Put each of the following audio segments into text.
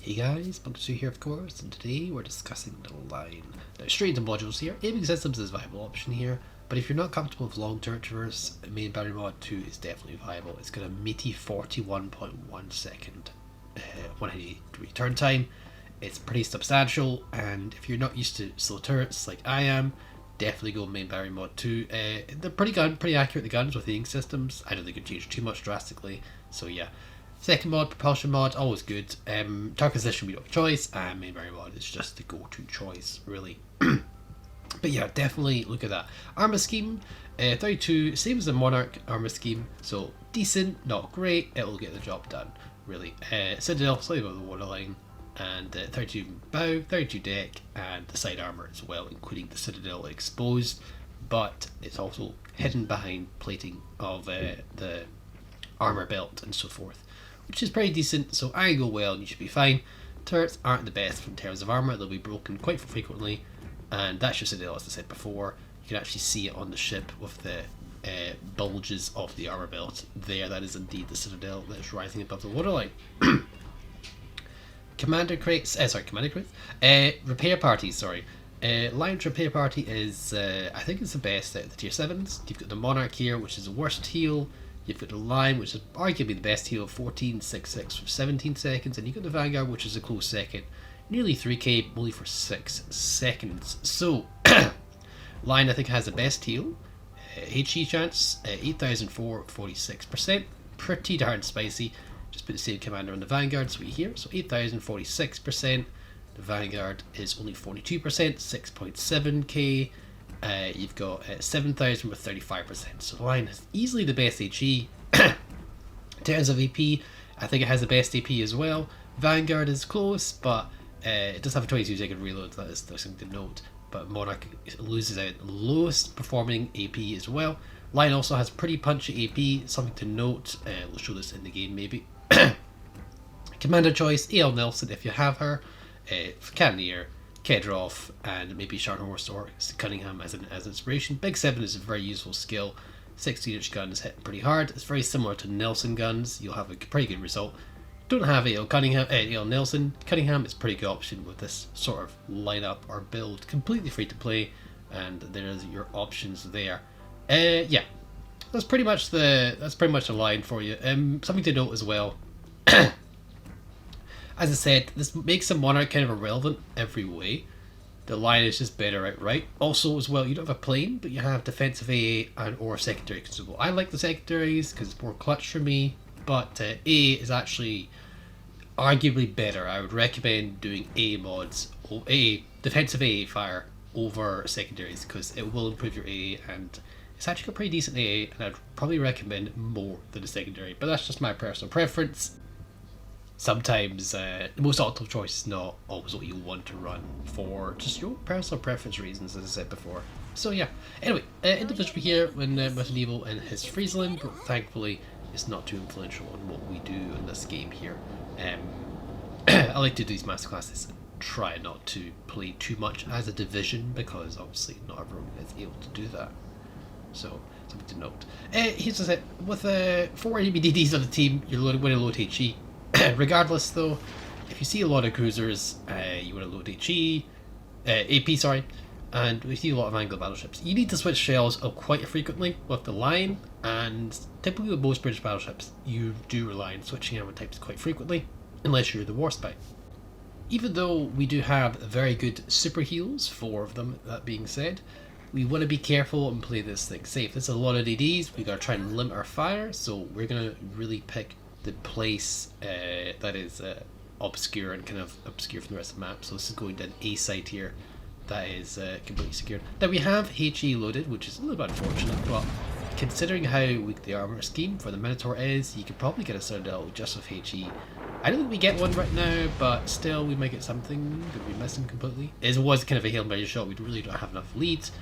Hey guys, Bunker2 here of course, and today we're discussing the line. Now straight into modules here, aiming systems is a viable option here, but if you're not comfortable with long turret traverse, main battery mod 2 is definitely viable. It's got a meaty 41.1 second 180 degree turn time. It's pretty substantial, and if you're not used to slow turrets like I am, definitely go main battery mod 2. They're pretty accurate, the guns with the ink systems. I don't think it changed too much drastically, so yeah. Second mod, propulsion mod, always good. Target position we don't have a choice, and main battery mod is just the go-to choice, really. But yeah, definitely look at that. Armor scheme, 32, same as the Monarch armor scheme, so decent, not great, it'll get the job done, really. Citadel, slightly above the waterline, and 32 bow, 32 deck, and the side armor as well, including the Citadel exposed, but it's also hidden behind plating of the armor belt and so forth, which is pretty decent, so I go well and you should be fine. Turrets aren't the best in terms of armor, they'll be broken quite frequently, and that's your Citadel, as I said before. You can actually see it on the ship with the bulges of the armor belt there. That is indeed the Citadel that is rising above the waterline. Commander crates, repair parties, Lion's repair party is, I think it's the best out of the tier 7s. You've got the Monarch here, which is the worst heal. You've got the Lion, which is arguably the best heal, 14.66 for 17 seconds, and you've got the Vanguard, which is a close second, nearly 3k, only for 6 seconds. So, Lion I think has the best heal, HE chance, 8,004, 46%, pretty darn spicy. Just put the same commander on the Vanguard, sweet here, so 8,046%, the Vanguard is only 42%, 6.7k. You've got 7,000 with 35%, so the Lion has easily the best HE. In terms of AP, I think it has the best AP as well. Vanguard is close, but it does have a 22 second reload, that is something to note, but Monarch loses out the lowest performing AP as well. Lion also has pretty punchy AP, something to note. We'll show this in the game maybe. Commander choice, A.L. Nelson if you have her, Cannoneer, Kedrov, and maybe Sharnhorse or Cunningham as inspiration. Big 7 is a very useful skill. 16-inch guns hit pretty hard. It's very similar to Nelson guns. You'll have a pretty good result. Don't have A.L. Nelson. Cunningham is a pretty good option with this sort of lineup or build. Completely free to play, and there's your options there. Yeah, that's pretty much the line for you. Something to note as well. As I said, this makes the Monarch kind of irrelevant every way. The Lion is just better outright. Also, as well, you don't have a plane, but you have defensive AA and or secondary consumable. I like the secondaries because it's more clutch for me, but A is actually arguably better. I would recommend doing A mods, defensive AA fire over secondaries because it will improve your AA, and it's actually got pretty decent AA, and I'd probably recommend more than a secondary, but that's just my personal preference. Sometimes the most optimal choice is not always what you want to run for just your personal preference reasons, as I said before. So yeah, anyway, individually here when with an evil in his Friesland, but thankfully it's not too influential on what we do in this game here. I like to do these masterclasses and try not to play too much as a division because obviously not everyone is able to do that. So something to note. Here's what I said, with 4 enemy DDs on the team, you're going to load HE. Regardless though, if you see a lot of cruisers, you want to load HE, AP sorry, and we see a lot of Anglo battleships. You need to switch shells quite frequently with the Lion, and typically with most British battleships, you do rely on switching armor types quite frequently, unless you're the Warspite. Even though we do have very good super heals, 4 of them, that being said, we want to be careful and play this thing safe. There's a lot of DDs, we got to try and limit our fire, so we're going to really pick the place that is obscure and kind of obscure from the rest of the map. So this is going to an A site here that is completely secured. Now we have HE loaded, which is a little bit unfortunate, but considering how weak the armor scheme for the Minotaur is, you could probably get a Citadel just with HE. I don't think we get one right now, but still we might get something that we're missing completely. It was kind of a Hail Mary shot, we really don't have enough leads.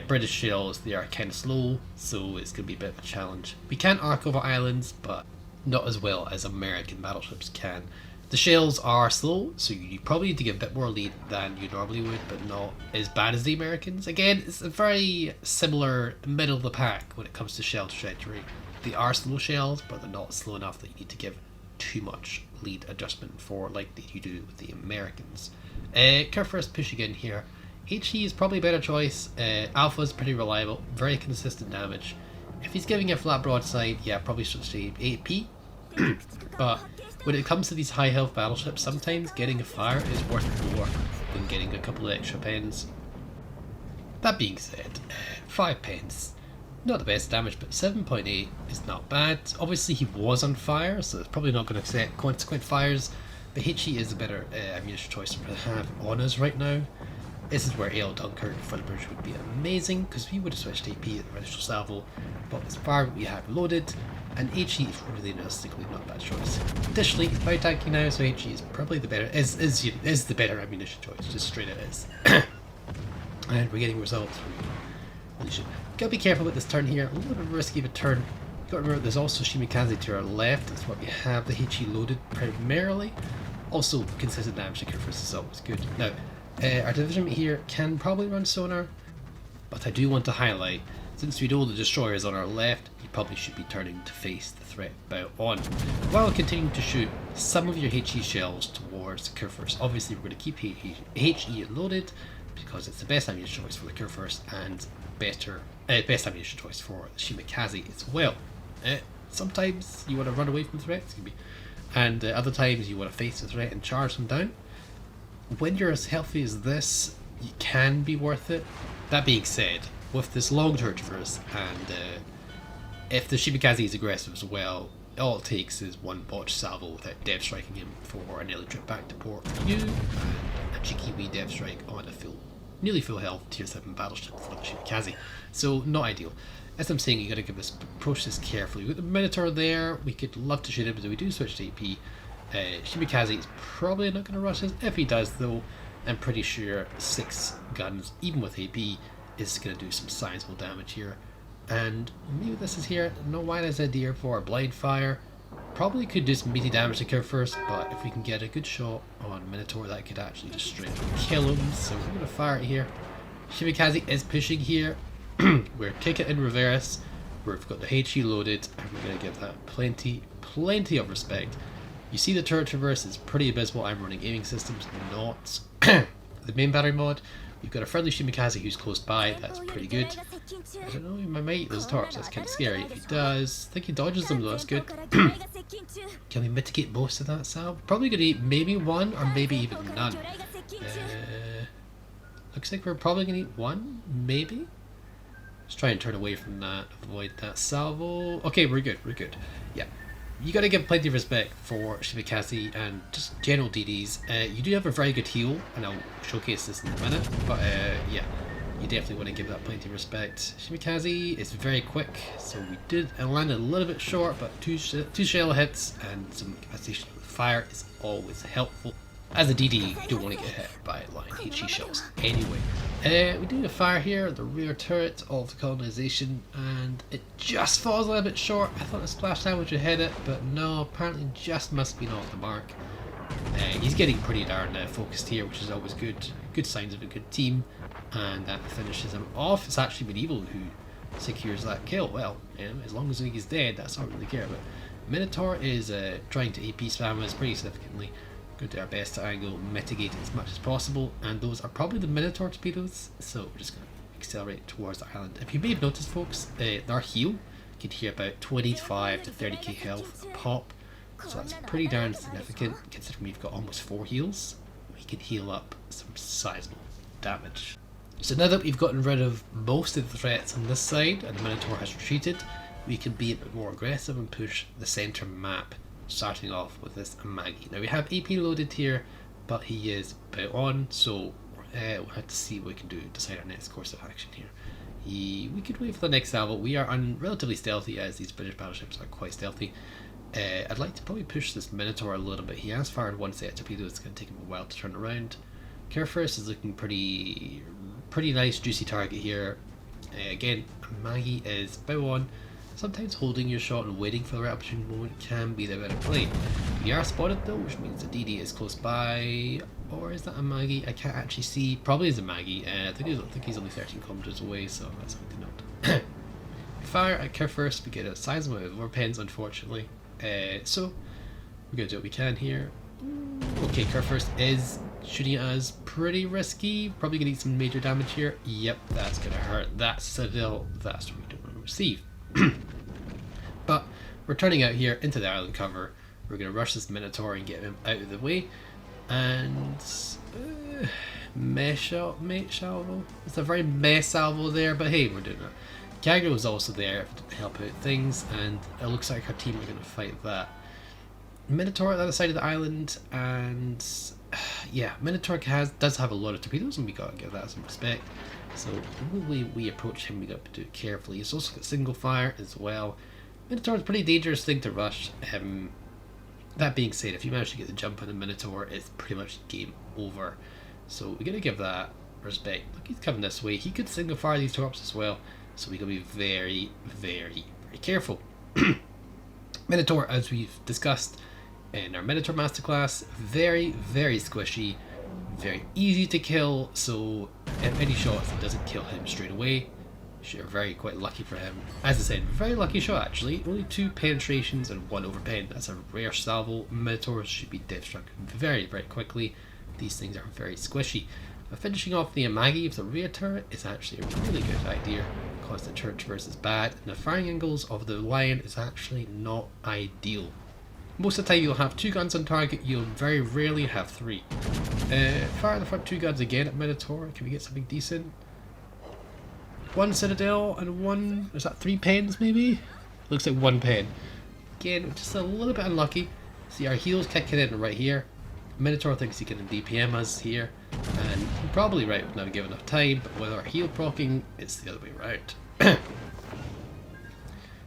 British shells, they are kind of slow, so it's going to be a bit of a challenge. We can arc over islands, but not as well as American battleships can. The shells are slow, so you probably need to get a bit more lead than you normally would, but not as bad as the Americans. Again, it's a very similar middle of the pack when it comes to shell trajectory. They are slow shells, but they're not slow enough that you need to give too much lead adjustment for like you do with the Americans. Care first pushing in here. HE is probably a better choice. Alpha is pretty reliable, very consistent damage. If he's giving a flat broadside, yeah, probably should stay AP. But when it comes to these high health battleships, sometimes getting a fire is worth more than getting a couple of extra pens. That being said, 5 pens, not the best damage, but 7.8 is not bad. Obviously he was on fire, so it's probably not going to accept consequent fires, but HE is a better ammunition choice to have on us right now. This is where AL Dunkirk front bridge would be amazing, because we would have switched AP at the initial salvo, but this fire we have loaded, and HE is really realistically not a bad choice. Additionally, it's by tanking now, so HE is probably the better is the better ammunition choice, just straight it is. And we're getting results. Really should. Gotta be careful with this turn here, a little bit risky of a turn. You gotta remember there's also Shimikaze to our left, that's what we have the HE loaded primarily. Also consistent damage to Kurfürst is always good. Now, our division here can probably run sonar, but I do want to highlight, since we know the destroyer is on our left, you probably should be turning to face the threat bow on, while continuing to shoot some of your HE shells towards Kurfürst. Obviously we're going to keep HE loaded, because it's the best ammunition choice for the Kurfürst, and best ammunition choice for the Shimikaze as well. Sometimes you want to run away from threats, and other times you want to face the threat and charge them down. When you're as healthy as this, you can be worth it. That being said, with this long turret traverse, and if the Shimikaze is aggressive as well, all it takes is one botch salvo without dev striking him for an early trip back to port for you, and a cheeky wee dev strike on a nearly full health tier 7 battleship for the Shimikaze. So not ideal. As I'm saying, you gotta approach this carefully. We've got the Minotaur there, we could love to shoot him, but we do switch to AP. Shimikaze is probably not going to rush us. If he does though, I'm pretty sure 6 guns, even with AP, is going to do some sizable damage here. And maybe this is here, no wide as idea for a blind fire. Probably could do some meaty damage to Kurfürst, but if we can get a good shot on Minotaur, that could actually just straight kill him. So we're going to fire it here. Shimikaze is pushing here. We're kicking in reverse. We've got the HE loaded, and we're going to give that plenty of respect. You see the turret traverse is pretty abysmal. I'm running aiming systems, not the main battery mod. We've got a friendly Shimikaze who's close by, that's pretty good. I don't know, he might eat those torps, that's kind of scary. If he does, I think he dodges them though, that's good. Can we mitigate most of that salve? Probably going to eat maybe 1 or maybe even none. Looks like we're probably going to eat 1, maybe? Let's try and turn away from that, avoid that salvo. Okay, we're good, yeah. You gotta give plenty of respect for Shimikaze and just general DDs. You do have a very good heal, and I'll showcase this in a minute, but yeah, you definitely want to give that plenty of respect. Shimikaze is very quick, so we did land a little bit short, but two shell hits and some station with fire is always helpful. As a DD, you don't want to get hit by line HE shells anyway. We do a fire here at the rear turret of the colonization, and it just falls a little bit short. I thought the splash damage would hit it, but no, apparently just must be off the mark. He's getting pretty darn focused here, which is always good. Good signs of a good team, and that finishes him off. It's actually Medieval who secures that kill. Well, as long as he's dead, that's all I really care about. Minotaur is trying to AP spam us pretty significantly. Going to do our best to angle, mitigate it as much as possible, and those are probably the Minotaur torpedoes, so we're just going to accelerate towards the island. If you may have noticed, folks, our heal, you can hear about 25 to 30k health a pop, so that's pretty darn significant considering we've got almost 4 heals. We can heal up some sizable damage. So now that we've gotten rid of most of the threats on this side and the Minotaur has retreated, we can be a bit more aggressive and push the centre map, starting off with this Amagi. Now we have AP loaded here, but he is about on, so we'll have to see what we can do to decide our next course of action here. We could wait for the next salvo. We are relatively stealthy, as these British battleships are quite stealthy. I'd like to probably push this Minotaur a little bit. He has fired 1 set of torpedoes, it's going to take him a while to turn around. Kurfürst is looking pretty nice, juicy target here. Again, Amagi is bow on. Sometimes holding your shot and waiting for the right opportune moment can be the better play. We are spotted though, which means the DD is close by. Or is that a Maggie? I can't actually see. Probably is a Maggie. I think he's only 13 kilometers away, so that's something to note. We fire at Kurfürst, we get a sizable amount of overpens, unfortunately. So We're gonna do what we can here. Okay, curve first is shooting at us, pretty risky. Probably gonna need some major damage here. Yep, that's gonna hurt. That's Citadel. That's what we don't want to receive. But we're turning out here into the island cover. We're gonna rush this Minotaur and get him out of the way. And mesh salvo. It's a very mess salvo there, but hey, we're doing it. Kagro is also there to help out things, and it looks like our team are gonna fight that. Minotaur at the other side of the island, and yeah, Minotaur does have a lot of torpedoes, and we gotta give that some respect. So when we approach him, we got to do it carefully. He's also got single fire as well. Minotaur is a pretty dangerous thing to rush. That being said, if you manage to get the jump on a Minotaur, it's pretty much game over. So we gotta give that respect. Look, he's coming this way. He could single fire these torps as well, so we gotta be very, very, very careful. Minotaur, as we've discussed in our Minotaur Masterclass, very, very squishy, very easy to kill, so if any shots it doesn't kill him straight away, you're quite lucky for him. As I said, very lucky shot actually, only 2 penetrations and 1 overpen. That's a rare salvo. Minotaurs should be death struck very, very quickly. These things are very squishy. Finishing off the Amagi with the rear turret is actually a really good idea, because the turret traverse is bad and the firing angles of the Lion is actually not ideal. Most of the time you'll have 2 guns on target, you'll very rarely have 3. Fire the front 2 guns again at Minotaur. Can we get something decent? 1 Citadel and 1, is that 3 pens maybe? Looks like 1 pen. Again, just a little bit unlucky. See our heals kicking in right here. Minotaur thinks he can DPM us here, and he's probably right with not giving enough time, but with our heal proccing, it's the other way around.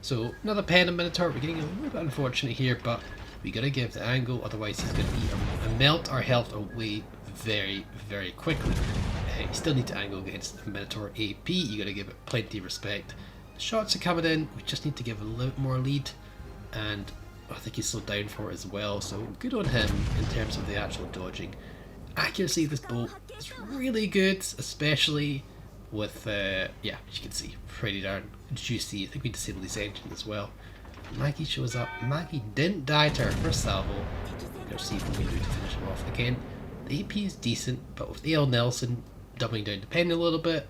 So another pen and Minotaur. We're getting a little bit unfortunate here, but we gotta give the angle, otherwise he's gonna eat and melt our health away very, very quickly. You still need to angle against the Minotaur AP. You gotta give it plenty of respect. The shots are coming in. We just need to give a little bit more lead, and I think he's slowed down for it as well, so good on him in terms of the actual dodging. Accuracy of this boat is really good, especially with, yeah, as you can see, pretty darn juicy. I think we disabled his engine as well. Maggie shows up. Maggie didn't die to her first salvo. Let's see what we do to finish him off again. The AP is decent, but with AL Nelson doubling down the pen a little bit,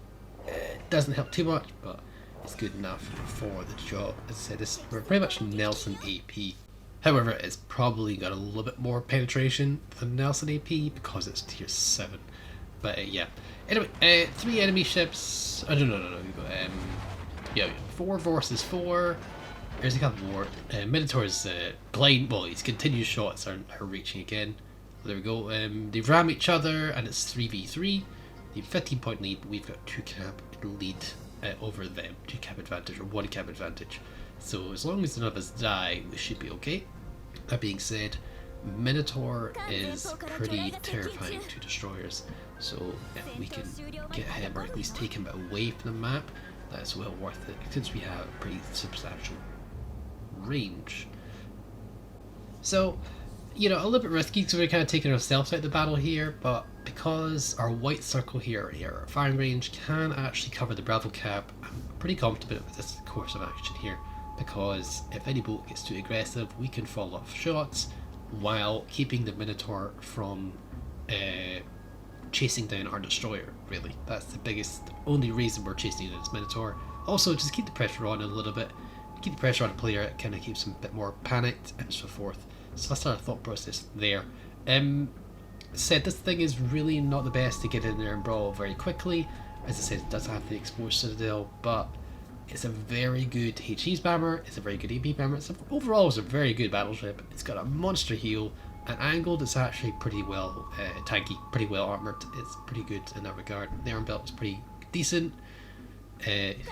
it doesn't help too much, but it's good enough for the job. As I said, this is pretty much Nelson AP. However, it's probably got a little bit more penetration than Nelson AP because it's tier 7. But yeah. Anyway, 3 enemy ships. Oh, no. We've got, yeah, 4 versus 4. There's a couple more. Minotaur's blind. Well, his continued shots are reaching again. There we go. They ram each other, and it's 3v3. The 15-point lead, but we've got 2 cap lead over them. 2 cap advantage, or 1 cap advantage. So as long as none of us die, we should be okay. That being said, Minotaur is pretty terrifying to destroyers. So if we can get him, or at least take him away from the map, that's well worth it, since we have a pretty substantial range. So, you know, a little bit risky because we're kind of taking ourselves out of the battle here, but because our white circle here, our firing range can actually cover the Bravo cap, I'm pretty confident with this course of action here, because if any boat gets too aggressive, we can fall off shots while keeping the Minotaur from chasing down our destroyer, really. That's the only reason we're chasing this Minotaur. Also, just keep the pressure on a little bit. Keep the pressure on the player, it kind of keeps him a bit more panicked and so forth. So that's our thought process there. Said this thing is really not the best to get in there and brawl very quickly. As I said, it does have the exposed Citadel, but it's a very good HE spammer, it's a very good AP spammer, overall it's a very good battleship. It's got a monster heal, and angled it's actually pretty well tanky, pretty well armoured. It's pretty good in that regard. The arm belt is pretty decent.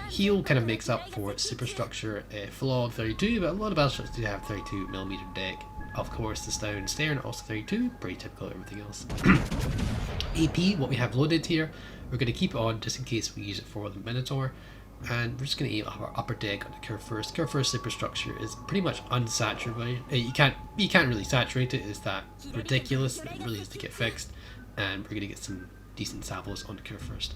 Heal kind of makes up for its superstructure flaw 32, but a lot of battleships do have 32mm deck. Of course, the stern also 32, pretty typical of everything else. AP, what we have loaded here, we're going to keep it on just in case we use it for the Minotaur. And we're just going to aim our upper deck on the curve first. Curve first superstructure is pretty much unsaturated. You can't really saturate it. It's that ridiculous. It really has to get fixed. And we're going to get some decent salvos on the curve first.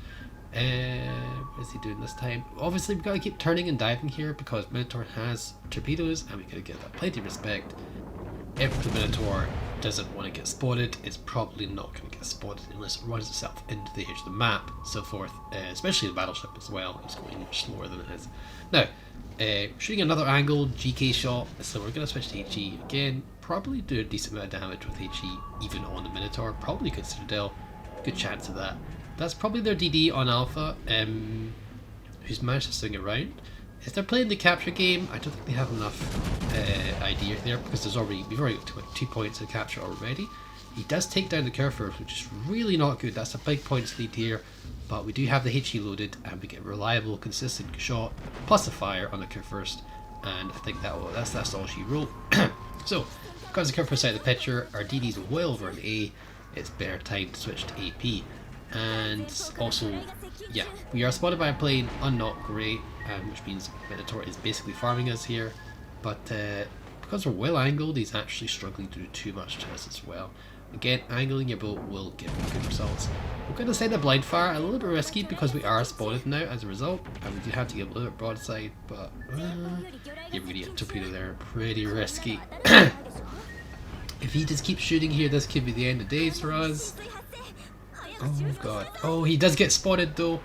What is he doing this time? Obviously, we've got to keep turning and diving here because Minotaur has torpedoes, and we got to give that plenty of respect. if the Minotaur doesn't want to get spotted, it's probably not going to get spotted unless it runs itself into the edge of the map, so forth, especially the Battleship as well. It's going much slower than it is. Now, shooting another angle, GK shot, so we're going to switch to HE again, probably do a decent amount of damage with HE, even on the Minotaur, probably good Citadel, good chance of that. That's probably their DD on Alpha, who's managed to swing around. If they're playing the capture game, I don't think they have enough idea there, because we've already got 2 points of capture already. He does take down the Curve, which is really not good. That's a big points lead here, but we do have the HE loaded, and we get reliable, consistent shot plus a fire on the Curve, and I think that's all she wrote. So, because the Curve out of the picture, our DD's well over an A. It's better time to switch to AP. And also, yeah, we are spotted by a plane, unknock great, which means Minotaur is basically farming us here, but because we're well angled, he's actually struggling to do too much to us as well. Again, angling your boat will give you good results. We're going to send a blind fire, a little bit risky because we are spotted now as a result, and we do have to get a little bit broadside, but yeah, we're going to get a torpedo there, pretty risky. If he just keeps shooting here, this could be the end of days for us. Oh god. Oh, he does get spotted though.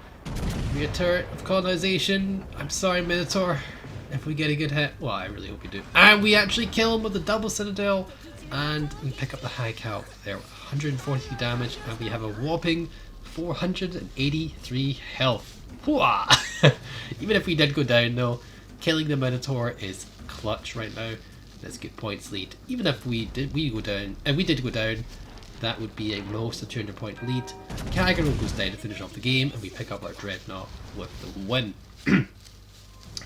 We a turret of colonization. I'm sorry, Minotaur. If we get a good hit. Well, I really hope we do. And we actually kill him with the double Citadel. And we pick up the high cal there with 140 damage. And we have a whopping 483 health. Even if we did go down though, killing the Minotaur is clutch right now. That's good points lead. Even if we did go down, that would be a most a 200 point lead. Kagero goes down to finish off the game, and we pick up our Dreadnought with the win.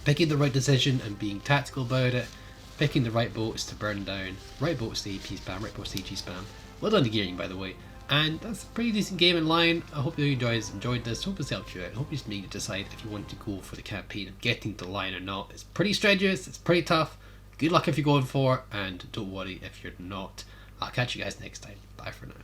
Picking the right decision and being tactical about it, picking the right boats to burn down, right boats to AP spam, right boats to HE spam. Well done to Gearing, by the way. And that's a pretty decent game in line. I hope you guys enjoyed this. Hope it's helped you out. Hope you just made you decide if you want to go for the campaign of getting to the line or not. It's pretty strenuous, it's pretty tough. Good luck if you're going for, and don't worry if you're not. I'll catch you guys next time. Bye for now.